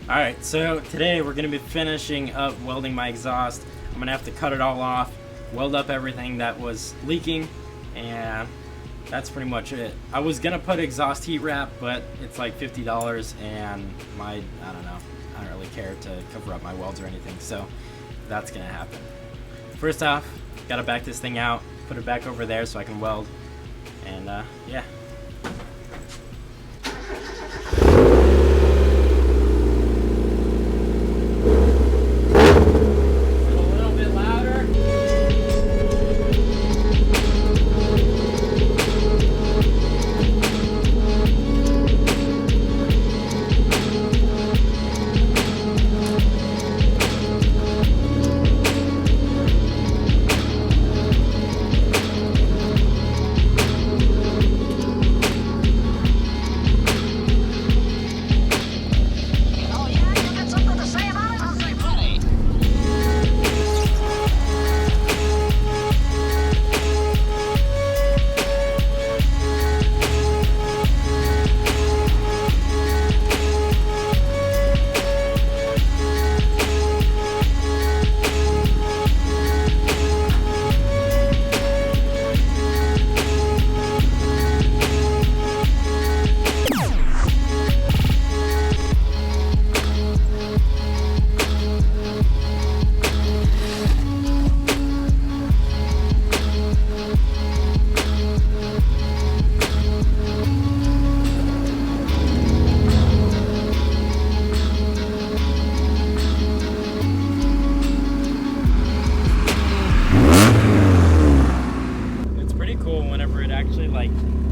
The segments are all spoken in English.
Alright, so today we're going to be finishing up welding my exhaust. I'm going to have to cut it all off, weld up everything that was leaking, and that's pretty much it. I was going to put exhaust heat wrap, but it's like $50 and I don't know, I don't really care to cover up my welds or anything, so that's going to happen. First off, got to back this thing out, put it back over there so I can weld, and yeah.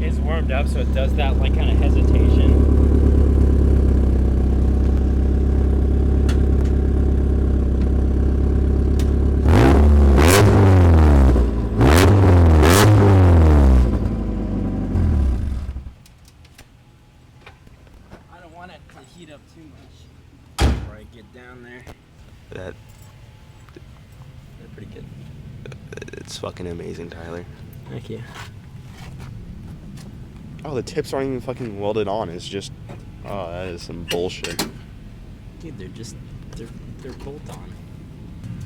Is warmed up, so it does that like kind of hesitation. I don't want it to heat up too much before I get down there. They're pretty good. It's fucking amazing, Tyler. Thank you. Oh, the tips aren't even fucking welded on. It's just, oh, that is some bullshit. Dude, they're bolt on.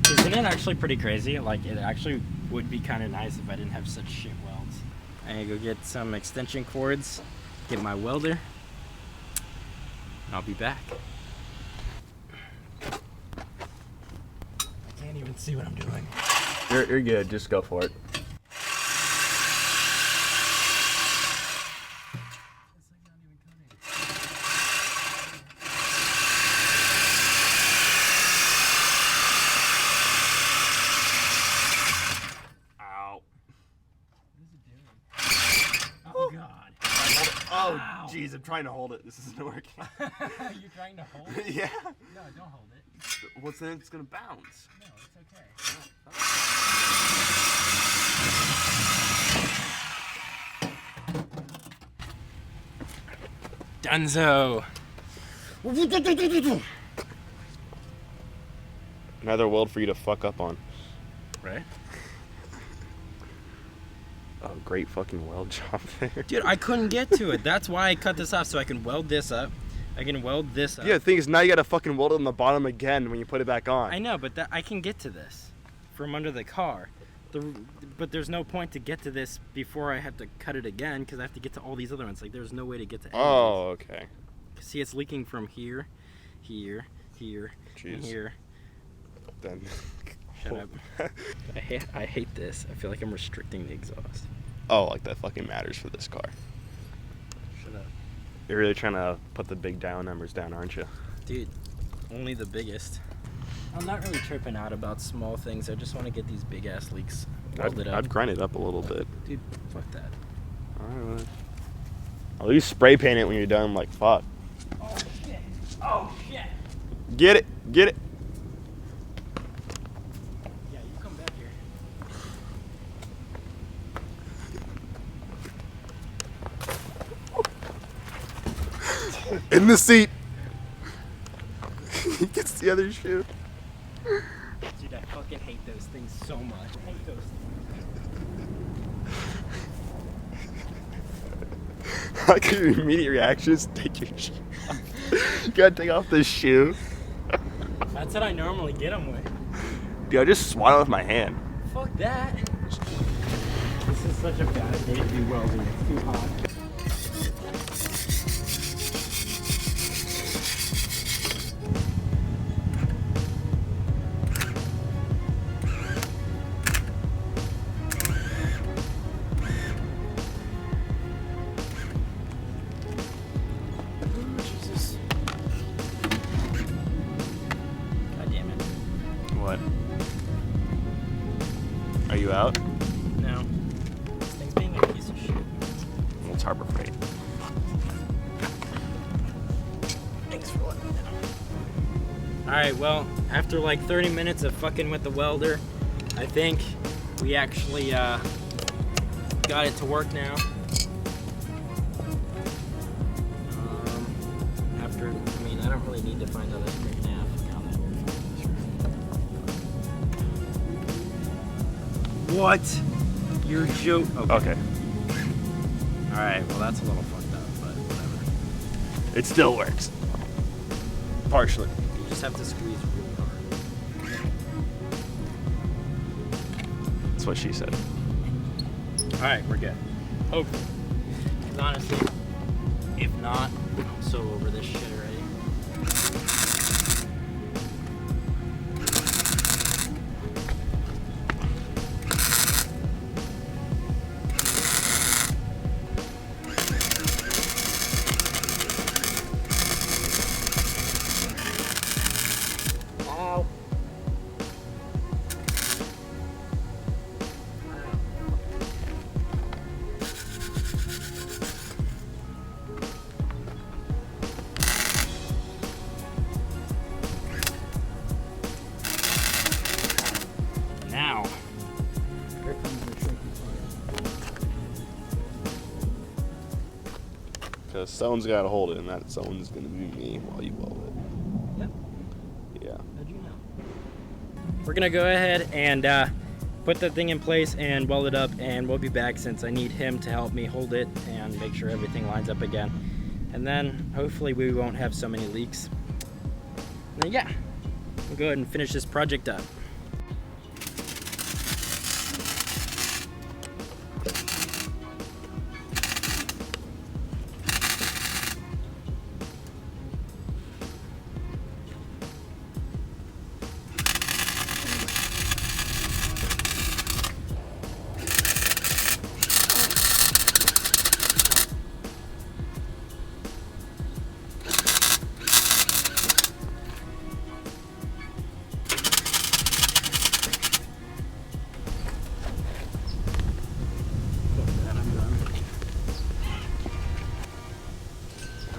Isn't it actually pretty crazy? Like, it actually would be kind of nice if I didn't have such shit welds. I gotta go get some extension cords, get my welder, and I'll be back. I can't even see what I'm doing. You're good. Just go for it. Oh God. Oh, jeez, I'm trying to hold it. This isn't working. You're trying to hold it? Yeah. No, don't hold it. What's then? It's gonna bounce. No, it's okay. Dunzo. Another weld for you to fuck up on. Right? Oh, great fucking weld job there. Dude, I couldn't get to it. That's why I cut this off, so I can weld this up. I can weld this up. Yeah, the thing is, now you gotta fucking weld it on the bottom again when you put it back on. I know, but I can get to this from under the car. But there's no point to get to this before I have to cut it again, because I have to get to all these other ones. Like, there's no way to get to any of these. Okay. See, it's leaking from here, here, here, and here. Then. Shut up. I hate this. I feel like I'm restricting the exhaust. Oh, like that fucking matters for this car. Shut up. You're really trying to put the big dial numbers down, aren't you? Dude, only the biggest. I'm not really tripping out about small things. I just want to get these big ass leaks welded up. I'd grind it up a little bit. Dude, fuck that. Alright. At least spray paint it when you're done. Like, fuck. Oh shit. Oh shit. Get it. Get it. Yeah, you come back here. In the seat. He gets the other shoe. Dude, I fucking hate those things so much. I hate those things. Like your immediate reaction is take your shoe off. You gotta take off the shoe. That's what I normally get them with. Dude, I just swat it with my hand. Fuck that. This is such a bad day to be welding. It's too hot. What? Are you out? No. This thing's being a piece of shit. Well, it's Harbor Freight. Thanks for letting me know. Alright, well, after like 30 minutes of fucking with the welder, I think we actually got it to work now. I don't really need to find out that straight nav. What? You're joking. Okay. Alright, well that's a little fucked up, but whatever. It still works. Partially. You just have to squeeze really hard. That's what she said. Alright, we're good. Hopefully. 'Cause honestly, if not, I'm so over this shit already. Now, here comes the tricky part. Because someone's got to hold it, and that someone's going to be me while you weld it. Yep. Yeah. How'd you know? We're gonna go ahead and put the thing in place and weld it up, and we'll be back since I need him to help me hold it and make sure everything lines up again. And then hopefully we won't have so many leaks. And then yeah, we'll go ahead and finish this project up.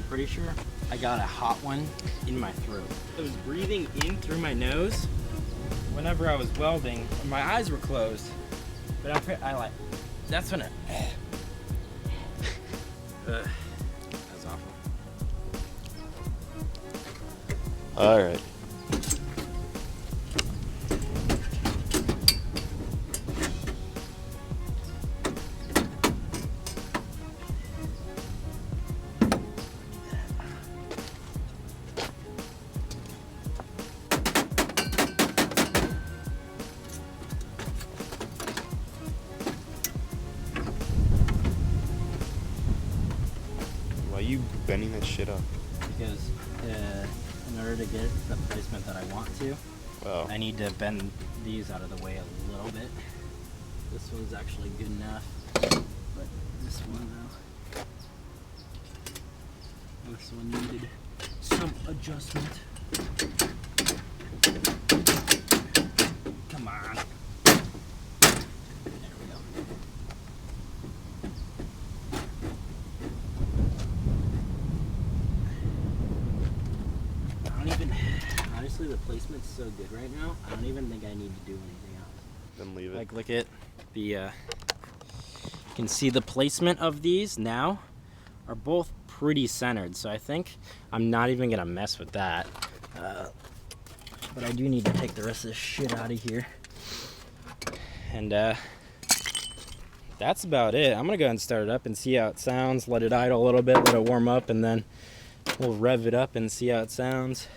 Pretty sure I got a hot one in my throat. I was breathing in through my nose whenever I was welding, and my eyes were closed. But I like, that's when it. That's awful. All right. Why are you bending that shit up? Because in order to get the placement that I want to, I need to bend these out of the way a little bit. This one's actually good enough, but this one though, this one needed some adjustment. Come on. There we go. Honestly, the placement's so good right now, I don't even think I need to do anything else. Then leave it. Like, look at the, you can see the placement of these now are both pretty centered, so I think I'm not even gonna mess with that. But I do need to take the rest of this shit out of here and that's about it. I'm gonna go ahead and start it up and see how it sounds. Let it idle a little bit, let it warm up, and then we'll rev it up and see how it sounds.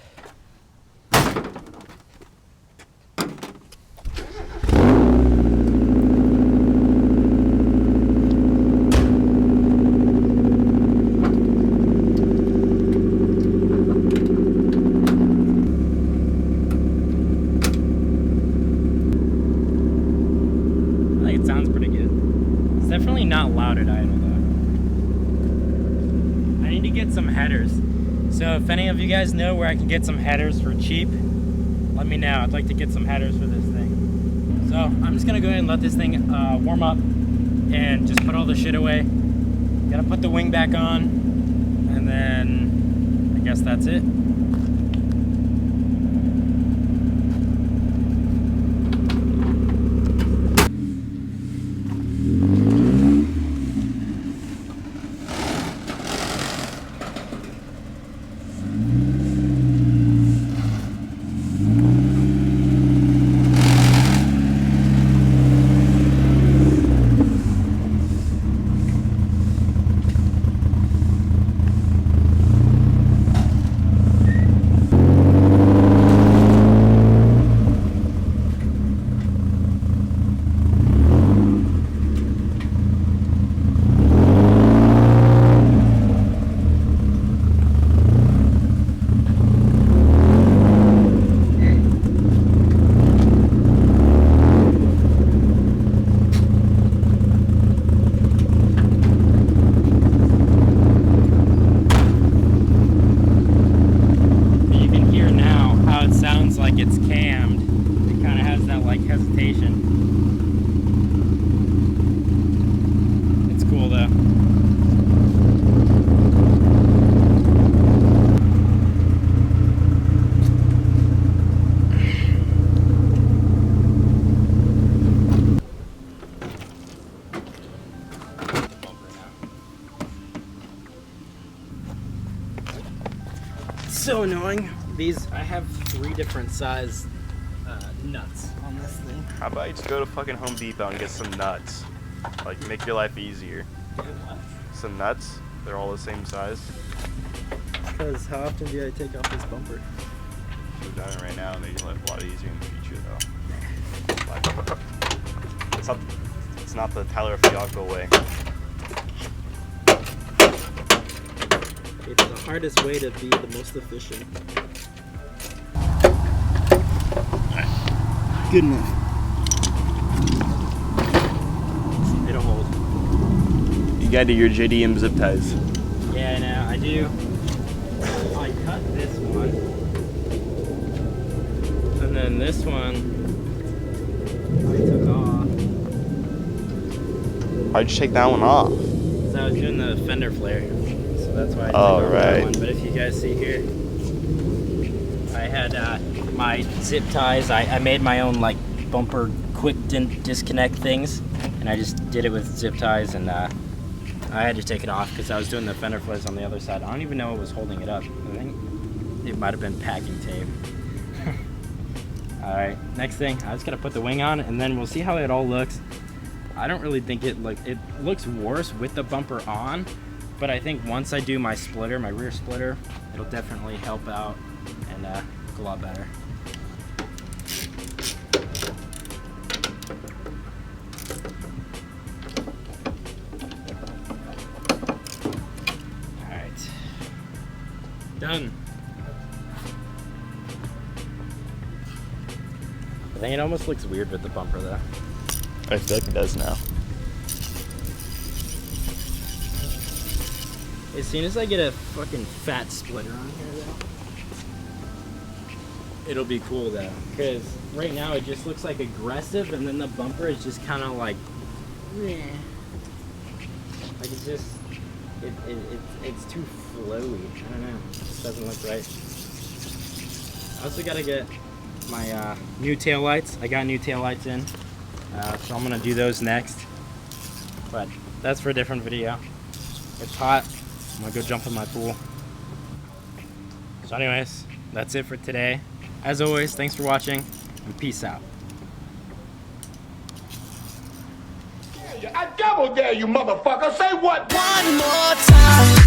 Definitely not loud at idle though. I need to get some headers. So if any of you guys know where I can get some headers for cheap, let me know. I'd like to get some headers for this thing. So I'm just gonna go ahead and let this thing warm up and just put all the shit away. Gotta put the wing back on, and then I guess that's it. Like it's cammed. It kind of has that like hesitation. It's cool though. So annoying. These, I have 3 different size nuts on this thing. How about you just go to fucking Home Depot and get some nuts? Like, make your life easier. Some nuts? They're all the same size? Because how often do I take off this bumper? We've done it right now and make your life a lot easier in the future, though. Like, it's not the TylerFialko way. It's the hardest way to be the most efficient. Good enough. It'll hold. You gotta do your JDM zip ties. Yeah, I know, I do. I cut this one. And then this one I took off. Why'd you take that one off? Because I was doing the fender flare. So that's why I took off that right. one. But if you guys see here, I had my zip ties. I made my own like bumper quick disconnect things, and I just did it with zip ties, and I had to take it off because I was doing the fender flares on the other side. I don't even know what was holding it up. I think it might have been packing tape. All right, next thing, I just gotta put the wing on, and then we'll see how it all looks. I don't really think it looks worse with the bumper on, but I think once I do my splitter, my rear splitter, it'll definitely help out and look a lot better. All right, done. I think it almost looks weird with the bumper though. I feel like it does now. As soon as I get a fucking fat splitter on here though, it'll be cool though. Because right now it just looks like aggressive, and then the bumper is just kind of like, meh. Like it's just, it's too flowy. I don't know. It just doesn't look right. I also gotta get my new taillights. I got new taillights in. So I'm gonna do those next. But that's for a different video. It's hot. I'm gonna go jump in my pool. So anyways, that's it for today. As always, thanks for watching, and peace out. I got double dare you, motherfucker. Say what? One more time.